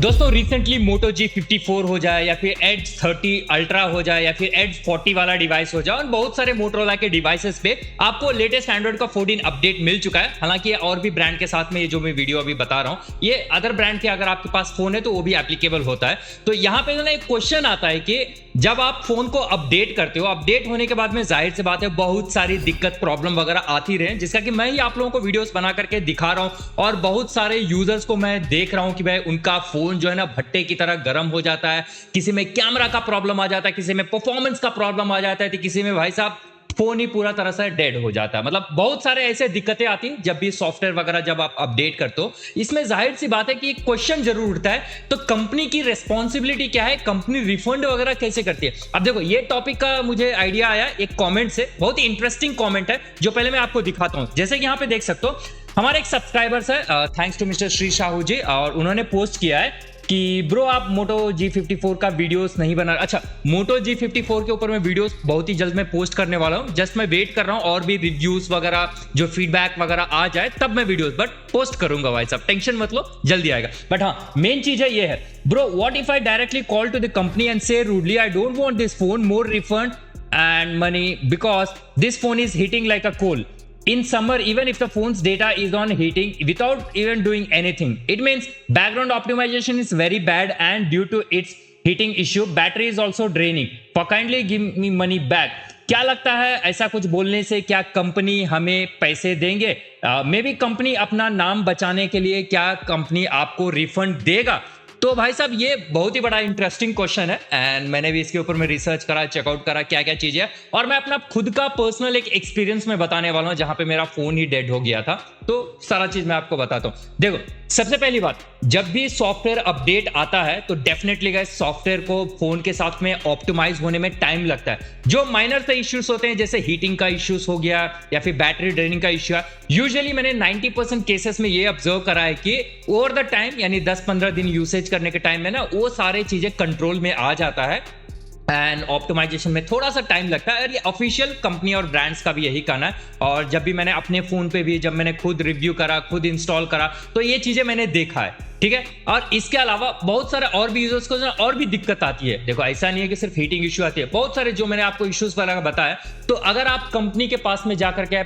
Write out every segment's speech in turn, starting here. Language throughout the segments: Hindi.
दोस्तों रिसेंटली मोटो G54 हो जाए या फिर Edge 30 अल्ट्रा हो जाए या फिर Edge 40 वाला डिवाइस हो जाए और बहुत सारे मोटोरोला के डिवाइसेस पे आपको लेटेस्ट एंड्रॉइड का 14 अपडेट मिल चुका है। हालांकि और भी ब्रांड के साथ में ये जो मैं वीडियो अभी बता रहा हूँ ये अदर ब्रांड के अगर आपके पास फोन है तो वो भी एप्लीकेबल होता है। तो यहाँ पे ना एक क्वेश्चन आता है कि जब आप फोन को अपडेट करते हो, अपडेट होने के बाद में जाहिर सी बात है बहुत सारी दिक्कत प्रॉब्लम वगैरह आती रहे, जिसका कि मैं ही आप लोगों को वीडियोस बना करके दिखा रहा हूं और बहुत सारे यूजर्स को मैं देख रहा हूं कि भाई उनका फोन जो है ना भट्टे की तरह गर्म हो जाता है, किसी में कैमरा का प्रॉब्लम आ जाता है, किसी में परफॉर्मेंस का प्रॉब्लम आ जाता है, तो किसी में भाई साहब फोन ही पूरा तरह से डेड हो जाता है। मतलब बहुत सारे ऐसे दिक्कतें आती हैं जब भी सॉफ्टवेयर वगैरह जब आप अपडेट करते हो। इसमें जाहिर सी बात है कि एक क्वेश्चन जरूर उठता है, तो कंपनी की रिस्पॉन्सिबिलिटी क्या है, कंपनी रिफंड वगैरह कैसे करती है। अब देखो ये टॉपिक का मुझे आइडिया आया एक कमेंट से, बहुत ही इंटरेस्टिंग कमेंट है जो पहले मैं आपको दिखाता हूं। जैसे कि यहां पे देख सकते हो हमारे एक सब्सक्राइबर्स है, thanks to mister Shri Sahu ji, और उन्होंने पोस्ट किया है कि ब्रो आप मोटो G54 का वीडियोस नहीं बना। अच्छा, मोटो G54 के ऊपर मैं वीडियोस बहुत ही जल्द मैं पोस्ट करने वाला हूं, जस्ट मैं वेट कर रहा हूं और भी रिव्यूज वगैरह जो फीडबैक वगैरह आ जाए तब मैं वीडियोस बट पोस्ट करूंगा भाई साहब, टेंशन मत लो जल्दी आएगा। बट हाँ मेन चीज है ये है, bro what if I directly call to the company and say rudely I don't want this phone, more refund and money because this phone is heating like a coal in summer, even if the phone's data is on heating without even doing anything. It means background optimization is very bad and due to its heating issue battery is also draining. For kindly give me money back. क्या लगता है ऐसा कुछ बोलने से क्या कंपनी हमें पैसे देंगे? मे बी कंपनी अपना नाम बचाने के लिए क्या कंपनी आपको रिफंड देगा? तो भाई साहब ये बहुत ही बड़ा इंटरेस्टिंग क्वेश्चन है एंड मैंने भी इसके ऊपर में रिसर्च करा, चेकआउट करा क्या क्या चीजें, और मैं अपना खुद का पर्सनल एक एक्सपीरियंस में बताने वाला हूं जहां पे मेरा फोन ही डेड हो गया था। तो सारा चीज मैं आपको बताता हूं। देखो सबसे पहली बात, जब भी सॉफ्टवेयर अपडेट आता है तो डेफिनेटली गाइस सॉफ्टवेयर को फोन के साथ में ऑप्टिमाइज होने में टाइम लगता है। जो माइनर से इश्यूज होते हैं जैसे हीटिंग का इश्यूज हो गया या फिर बैटरी ड्रेनिंग का इश्यू है, यूजुअली मैंने 90% केसेस में ये ऑब्जर्व करा है कि ओवर द टाइम यानी 10-15 दिन यूसेज करने के टाइम में ना वो सारे चीजें कंट्रोल में आ जाता है एंड ऑप्टिमाइजेशन में थोड़ा सा टाइम लगता है। और ये ऑफिशियल कंपनी और ब्रांड्स का भी यही कहना है, और जब भी मैंने अपने फोन पे भी जब मैंने खुद रिव्यू करा, खुद इंस्टॉल करा, तो ये चीजें मैंने देखा है, ठीक है। और इसके अलावा बहुत सारे और भी यूजर्स को और भी दिक्कत आती है। देखो ऐसा नहीं है कि सिर्फ हीटिंग इश्यू आती है, बहुत सारे जो मैंने आपको इश्यूज वगैरह बताया। तो अगर आप कंपनी के पास में जाकर के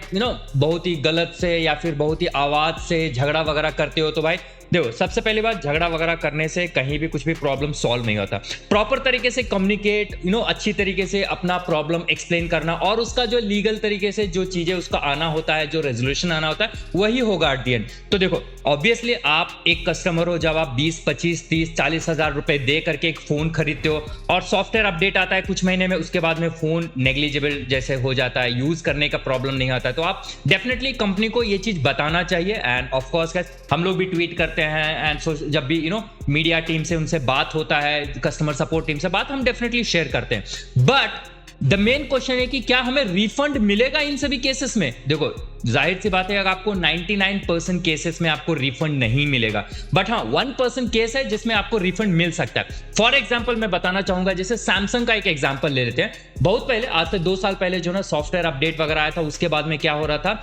बहुत ही गलत से या फिर बहुत ही आवाज से झगड़ा वगैरह करते हो तो भाई देखो सबसे पहली बात, झगड़ा वगैरह करने से कहीं भी कुछ भी प्रॉब्लम सॉल्व नहीं होता। प्रॉपर तरीके से कम्युनिकेट, अच्छी तरीके से अपना प्रॉब्लम एक्सप्लेन करना और उसका जो लीगल तरीके से जो चीजें उसका आना होता है, जो रेजोल्यूशन आना होता है वही होगा एट द एंड। तो देखो ऑब्वियसली आप एक कस्टमर हो, जब आप 20, 25, 30, 40 हजार रुपए दे करके एक फोन खरीदते हो और सॉफ्टवेयर अपडेट आता है कुछ महीने में, उसके बाद में फोन नेग्लिजिबल जैसे हो जाता है, यूज करने का प्रॉब्लम नहीं आता है, तो आप डेफिनेटली कंपनी को ये चीज बताना चाहिए। एंड ऑफकोर्स हम लोग भी ट्वीट करते हैं एंड जब भी मीडिया टीम से उनसे बात होता है, कस्टमर सपोर्ट टीम से बात हम डेफिनेटली शेयर करते हैं। बट द मेन क्वेश्चन है कि क्या हमें रिफंड मिलेगा इन सभी केसेस में? देखो जाहिर सी बात है अगर आपको 99% केसेस में आपको रिफंड नहीं मिलेगा, बट हाँ 1% केस है जिसमें आपको रिफंड मिल सकता है। फॉर एग्जांपल मैं बताना चाहूंगा, जैसे सैमसंग का एक एग्जांपल ले लेते हैं। बहुत पहले, आज से 2 साल पहले जो ना सॉफ्टवेयर अपडेट वगैरह आया था, उसके बाद में क्या हो रहा था,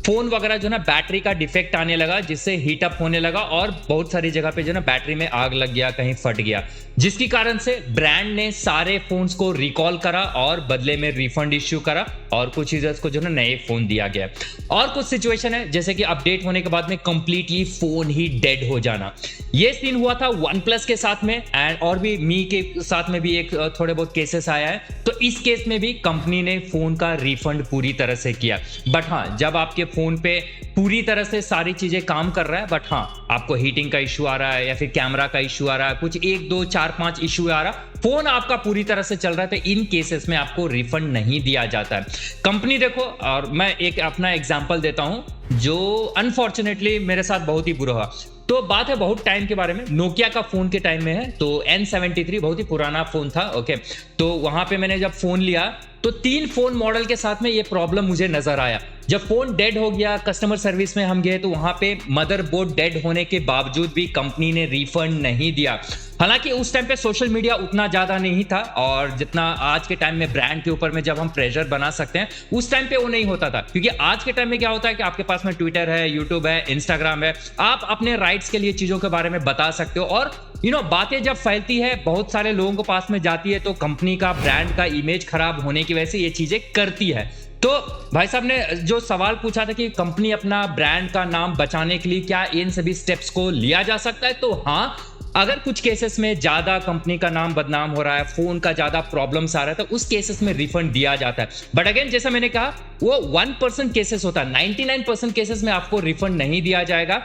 फोन वगैरह जो ना बैटरी का डिफेक्ट आने लगा, जिससे हीट अप होने लगा और बहुत सारी जगह पे जो ना बैटरी में आग लग गया, कहीं फट गया, जिसकी कारण से ब्रांड ने सारे फोन्स को रिकॉल करा और बदले में रिफंड इश्यू करा और कुछ यूजर्स को जो ना नए फोन दिया गया। और कुछ सिचुएशन है जैसे कि अपडेट होने के बाद में कंप्लीटली फोन ही डेड हो जाना। ये सीन हुआ था OnePlus के साथ में एंड और भी मी के साथ में भी एक थोड़े बहुत केसेस आया है। तो इस केस में भी कंपनी ने फोन का रिफंड पूरी तरह से किया। बट हाँ जब आपके फोन पे पूरी तरह से सारी चीजें काम कर रहा है, बट हाँ आपको हीटिंग का इश्यू आ रहा है या फिर कैमरा का इश्यू आ रहा है, कुछ 1, 2, 4, 5 इश्यू आ रहा, फोन आपका पूरी तरह से चल रहा है, तो इन केसेस में आपको रिफंड नहीं दिया जाता है। कंपनी देखो, और मैं एक अपना एग्जांपल देता हूं जो अनफॉर्चुनेटली मेरे साथ बहुत ही बुरा हुआ। तो बात है बहुत टाइम के बारे में, नोकिया का फोन के टाइम में है। तो N73 बहुत ही पुराना फोन था, ओके। तो वहां पे मैंने जब फोन लिया तो 3 फोन मॉडल के साथ में ये प्रॉब्लम मुझे नजर आया। जब फोन डेड हो गया, कस्टमर सर्विस में हम गए तो वहां पे मदरबोर्ड डेड होने के बावजूद भी कंपनी ने रिफंड नहीं दिया। हालांकि उस टाइम पे सोशल मीडिया उतना ज्यादा नहीं था, और जितना आज के टाइम में ब्रांड के ऊपर में जब हम प्रेशर बना सकते हैं, उस टाइम पे वो नहीं होता था। क्योंकि आज के टाइम में क्या होता है कि आपके पास में ट्विटर है, यूट्यूब है, इंस्टाग्राम है, आप अपने राइट्स के लिए चीजों के बारे में बता सकते हो, और बातें जब फैलती है, बहुत सारे लोगों के पास में जाती है, तो कंपनी का, ब्रांड का इमेज खराब होने की वजह से ये चीजें करती है। तो भाई साहब ने जो सवाल पूछा था कि कंपनी अपना ब्रांड का नाम बचाने के लिए क्या इन सभी स्टेप्स को लिया जा सकता है, तो हाँ, अगर कुछ केसेस में ज्यादा कंपनी का नाम बदनाम हो रहा है, फोन का ज्यादा प्रॉब्लम्स आ रहा है, तो उस केसेस में रिफंड दिया जाता है। बट अगेन, जैसा मैंने कहा, वो 1% केसेस होता है, 99% केसेस में आपको रिफंड नहीं दिया जाएगा।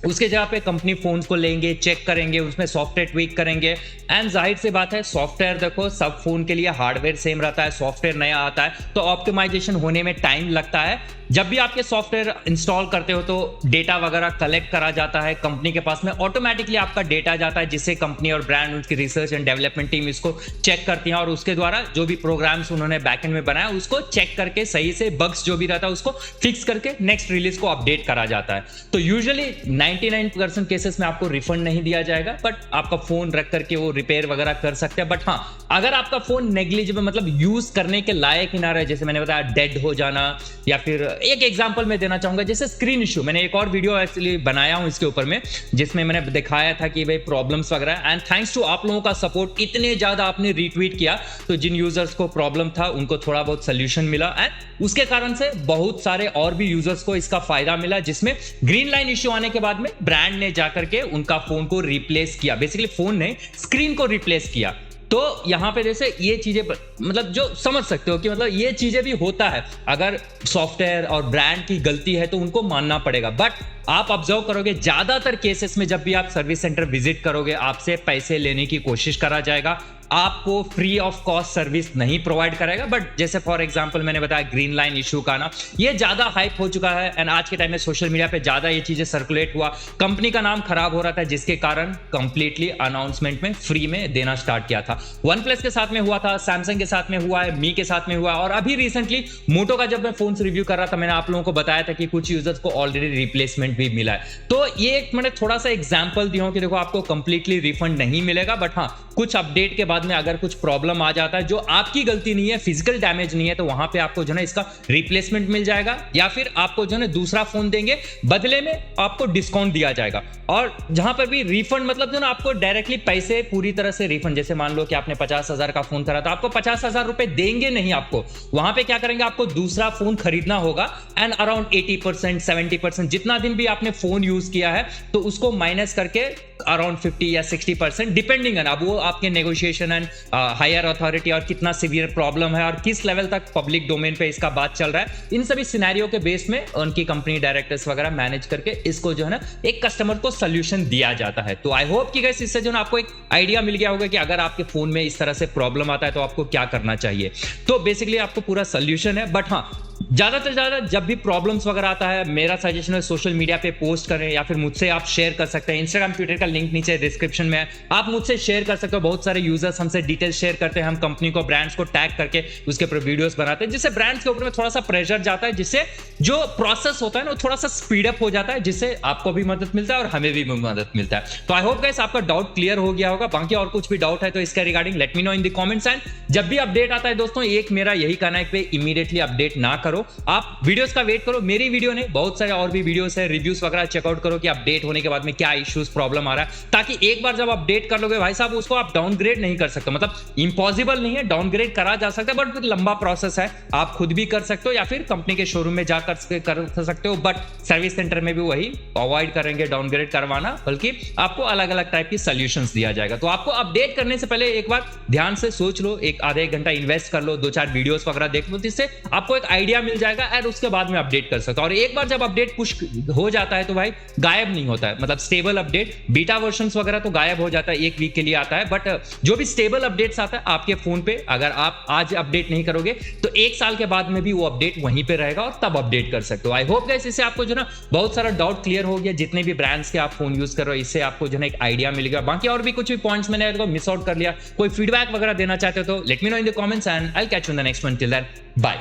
उसके जगह पे कंपनी फोन्स को लेंगे, चेक करेंगे, उसमें सॉफ्टवेयर ट्वीक करेंगे, एंड जाहिर सी बात है, सॉफ्टवेयर देखो, सब फोन के लिए हार्डवेयर सेम रहता है, सॉफ्टवेयर नया आता है तो ऑप्टिमाइजेशन होने में टाइम लगता है। जब भी आपके सॉफ्टवेयर इंस्टॉल करते हो तो डेटा वगैरह कलेक्ट करा जाता है कंपनी के पास में, ऑटोमेटिकली आपका डेटा जाता है, जिससे कंपनी और ब्रांड, उनकी रिसर्च एंड डेवलपमेंट टीम इसको चेक करती है, और उसके द्वारा जो भी प्रोग्राम्स उन्होंने बैकएंड में बनाया उसको चेक करके सही से बग्स जो भी रहता है उसको फिक्स करके नेक्स्ट रिलीज को अपडेट करा जाता है। तो यूजुअली 99% केसेस में आपको रिफंड नहीं दिया जाएगा, बट आपका फोन रख करके वो रिपेयर वगैरह कर सकते हैं। बट हाँ, अगर आपका फोन नेग्लिजिबल, मतलब यूज करने के लायक ही ना रहे, जैसे मैंने बताया डेड हो जाना, या फिर एक एग्जांपल मैं देना चाहूंगा, जैसे स्क्रीन इशू, मैंने एक और वीडियो एक्चुअली बनाया हूं इसके ऊपर में, जिसमें मैंने दिखाया था कि भाई प्रॉब्लम्स वगैरह, एंड थैंक्स टू आप लोगों का सपोर्ट, इतने ज्यादा आपने रीट्वीट किया, तो जिन यूजर्स को प्रॉब्लम था उनको थोड़ा बहुत सोल्यूशन मिला, एंड उसके कारण से बहुत सारे और भी यूजर्स को इसका फायदा मिला, जिसमें ग्रीन लाइन इश्यू आने के बाद में ब्रांड ने जाकर के उनका फोन को रिप्लेस किया, बेसिकली फोन ने स्क्रीन को रिप्लेस किया। तो यहां पे जैसे ये चीजें, मतलब जो समझ सकते हो कि मतलब ये चीजें भी होता है, अगर सॉफ्टवेयर और ब्रांड की गलती है तो उनको मानना पड़ेगा। बट आप ऑब्जर्व करोगे, ज्यादातर केसेस में जब भी आप सर्विस सेंटर विजिट करोगे, आपसे पैसे लेने की कोशिश करा जाएगा, आपको फ्री ऑफ कॉस्ट सर्विस नहीं प्रोवाइड करेगा। बट जैसे फॉर एग्जांपल मैंने बताया ग्रीन लाइन इशू का ना, ये ज्यादा हाइप हो चुका है, एंड आज के टाइम में सोशल मीडिया पे ज्यादा ये चीजें सर्कुलेट हुआ, कंपनी का नाम खराब हो रहा था, जिसके कारण कंप्लीटली अनाउंसमेंट में फ्री में देना स्टार्ट किया था। वन प्लस के साथ में हुआ था, सैमसंग के साथ में हुआ है, मी के साथ में हुआ, और अभी रिसेंटली मोटो का जब मैं फोन रिव्यू कर रहा था, मैंने आप लोगों को बताया था कि कुछ यूजर्स को ऑलरेडी रिप्लेसमेंट भी मिला है। तो ये एक मैंने थोड़ा सा एग्जांपल दिया हूं कि देखो, आपको कंप्लीटली रिफंड नहीं मिलेगा, बट हाँ, कुछ अपडेट के बाद में अगर कुछ प्रॉब्लम आ जाता है जो आपकी गलती नहीं है, फिजिकल डैमेज नहीं है, तो वहां पे आपको जो है इसका रिप्लेसमेंट मिल जाएगा, या फिर आपको जो है दूसरा फोन देंगे, बदले में आपको डिस्काउंट दिया जाएगा। और जहां पर भी रिफंड, मतलब जो ना आपको डायरेक्टली पैसे पूरी तरह से रिफंड, जैसे मान लो कि आपने 50,000 का फोन करा, तो आपको 50,000 रुपए देंगे नहीं, आपको वहां पे क्या करेंगे, आपको दूसरा फोन खरीदना होगा, एंड अराउंड 80% 70% जितना दिन भी आपने फोन यूज किया है तो उसको माइनस करके अराउंड 50 या 60%, डिपेंडिंग अब वो आपके नेगोशिएशन एंड हायर अथॉरिटी और कितना सीवियर प्रॉब्लम है और किस लेवल तक पब्लिक डोमेन पे इसका बात चल रहा है, इन सभी सिनेरियो के बेस में उनकी कंपनी डायरेक्टर्स वगैरह मैनेज करके इसको जो है ना एक कस्टमर को सोल्यूशन दिया जाता है। तो आई होप कि गाइस इससे जो ना आपको एक आइडिया मिल गया होगा कि अगर आपके फोन में इस तरह से प्रॉब्लम आता है तो आपको क्या करना चाहिए। तो बेसिकली आपको पूरा सोल्यूशन है। बट हाँ, ज्यादा से ज्यादा जब भी प्रॉब्लम्स वगैरह आता है, मेरा सजेशन है सोशल मीडिया पे पोस्ट करें, या फिर मुझसे आप शेयर कर सकते हैं। इंस्टाग्राम ट्विटर का लिंक नीचे डिस्क्रिप्शन में है, आप मुझसे शेयर कर सकते हो। बहुत सारे यूजर्स हमसे डिटेल शेयर करते हैं, हम कंपनी को, ब्रांड्स को टैग करके उसके ऊपर वीडियोस बनाते हैं, जिससे ब्रांड्स के ऊपर में थोड़ा सा प्रेशर जाता है, जिससे जो प्रोसेस होता है ना थोड़ा सा स्पीड अप हो जाता है, जिससे आपको भी मदद मिलता है और हमें भी मदद मिलता है। तो आई होप गाइस आपका डाउट क्लियर हो गया होगा। बाकी और कुछ भी डाउट है तो इसका regarding late me know in the comments. And जब भी अपडेट आता है दोस्तों, एक मेरा यही कहना है कि इमीडिएटली अपडेट ना करो, आप वीडियोस का वेट करो। मेरी वीडियो ने बहुत सारे और भी वीडियोस है, रिव्यूज वगैरह चेकआउट करो कि अपडेट होने के बाद में क्या इश्यूज प्रॉब्लम आ रहा है, ताकि एक बार जब अपडेट कर लोगे भाई साहब, उसको आप डाउनग्रेड नहीं कर सकते। मतलब इंपॉसिबल नहीं है, डाउनग्रेड करा जा सकता है, बट लंबा प्रोसेस है, आप खुद भी कर सकते हो या फिर कंपनी के शोरूम में जाकर कर सकते हो। बट सर्विस सेंटर में भी वही अवॉइड करेंगे डाउनग्रेड करवाना, बल्कि आपको अलग अलग टाइप की सॉल्यूशंस दिया जाएगा। तो आपको अपडेट करने से पहले एक बार ध्यान से सोच लो, एक आधे एक घंटा इन्वेस्ट कर लो, 2-4 वीडियोस वगैरह देख लो, जिससे आपको एक आइडिया मिल जाएगा और उसके बाद में अपडेट कर सकते हो। और एक बार जब अपडेट पुश हो जाता है तो भाई गायब नहीं होता है, मतलब स्टेबल अपडेट, बीटा वर्जन्स वगैरह तो गायब हो जाता है, एक वीक के लिए आता है, बट जो भी स्टेबल अपडेट्स आता है आपके फोन पे, अगर आप आज अपडेट नहीं करोगे तो एक साल के बाद में भी वो अपडेट वहीं पे रहेगा और तब अपडेट कर सकते हो। आई होप गाइस इससे आपको जो ना बहुत सारा डाउट क्लियर हो गया, जितने भी ब्रांड्स के आप फोन यूज कर रहे हो इससे आपको जो ना एक आइडिया मिल गया। बाकी और भी कुछ भी पॉइंट्स मैंने मिस आउट कर लिया, कोई फीडबैक वगैरह देना चाहते हो तो let me know in the comments and I will catch you in the next one. Till then bye.